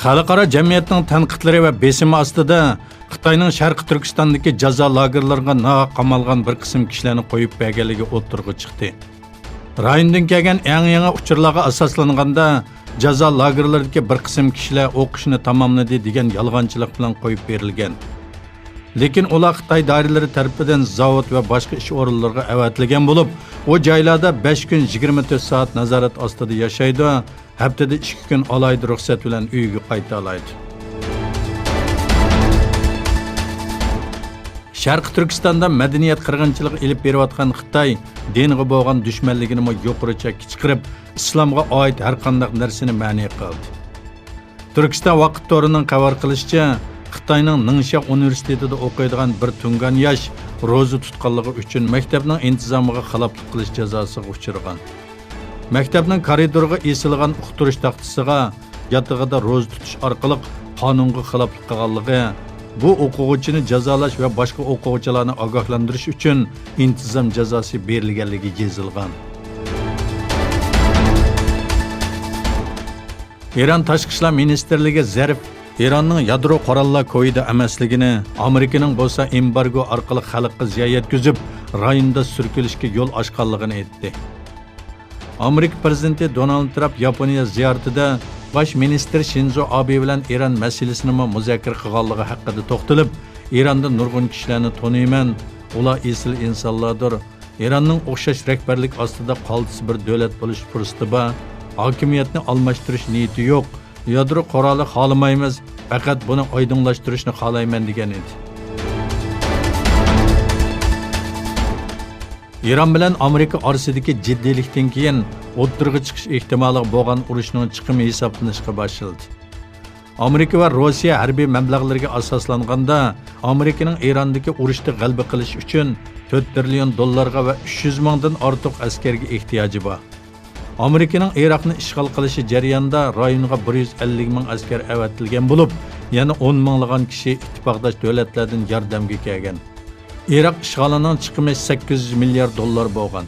Xalqaro jamiyatning tanqidlari va besimi ostida Xitoyning Sharqi Turkistondagi jazo lagerlariga qamalgan bir qism kishilarni qo'yib berganligi o'ttirg'i chiqdi. Rayondan kelgan yangi uchurlarga asoslanganda jazo lagerlaridagi bir qism kishilar o'qishni tamomladi degan yolg'onchilik bilan qo'yib berilgan. Lekin ular Xitoy doiralari tomonidan zavod va boshqa ish o'rinlariga avatilgan bo'lib, o joylarda 5 kun 24 soat nazorat ostida yashaydi, haftada 2 kun alayda ruxsat bilan uyiga qayta oladi. Sharqi Turkistonda madaniyat qirg'inchiligi ilib berayotgan Xitoy dinga bo'lgan dushmanligini yuqoricha chiqarib, islomga oid har qanday narsani ma'ni qildi. Turkiston vaqt to'rining xabar qilishicha, Xitoyning Ningxia universitetida o'qiydigan bir tungan yosh ro'za tutganligi uchun maktabning intizomiga xiloflik qilish jazosiga uchragan. Maktabning koridoriga esilgan uqtirish taxtasiga yotog'ida ro'za tutish orqali qonunga xiloflik qilganligi, bu o'quvchini jazolash va boshqa o'quvchilarni ogohlantirish uchun intizom jazosi berilganligi yozilgan. Eron Tashqi ishlar ministrligi Zarif Eronning yadro qurollar qo'yida emasligini, Amerikaning bo'lsa embargo orqali xalqqa ziyon yetkazib, rayonda surkilishga yo'l ochganligini aytdi. Amerika prezidenti Donald Trump Yaponiya ziyoratida bosh ministr Shinzo Abe bilan Eron masalasini muzokara qilganligi haqida to'xtalib, Eronda nurg'un kishilarni taniyman, ular esil insonlardir. Eronning o'xshash rahbarlik ostida qoltis bir davlat bo'lish fursati bor. Hokimiyatni almashtirish niyati yo'q. Yadro quroli xohlamaymiz, faqat buni oydinlashtirishni xohlayman degan edi. Eron bilan Amerika orasidagi jiddiylikdan keyin o'ttirg'i chiqish ehtimoli bo'lgan urushning chiqimi hisoblanishga boshlandi. Amerika va Rossiya harbiy mablag'lariga asoslanganda, Amerikaning Erondagi urushda g'alaba qilish uchun 4 trillion dollarga va 300 mingdan ortiq askarga ehtiyoji bor. Amerikaning Iroqni ishg'ol qilishi jarayonida rayonga 150 ming askar avatilgan bo'lib, yana 10 minglagan kishi ittifoqdosh davlatlardan yordamga kelgan. Iroq ishg'olining chiqimi 800 milliard dollar bo'lgan.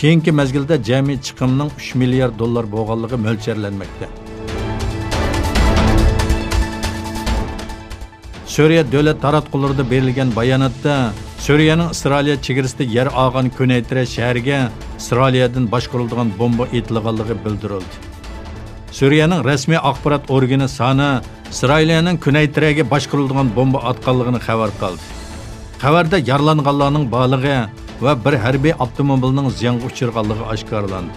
Keyingi mezgilda jami chiqimning 3 milliard dollar bo'lganligi mo'ljallanmoqda. Suriya davlat taratqularida berilgan bayonotda Suriyaning Isroiliya chegarasida yer olgan Kunaytra shahriga Isroiliyadan boshqariladigan bomba etilganligi bildirildi. Suriyaning rasmiy axborot organi Sana Isroiliyaning Kunaytraga boshqariladigan bomba otganligini xabar qildi. Xabarda yaralanganlarning borligi va bir harbiy avtomobilning ziyonga uchraganligi oshkorlandi.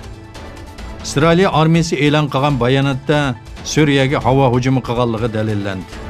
Isroiliya armiyasi e'lon qilgan bayonotda Suriyaga havo hujumi qilganligi dalillandi.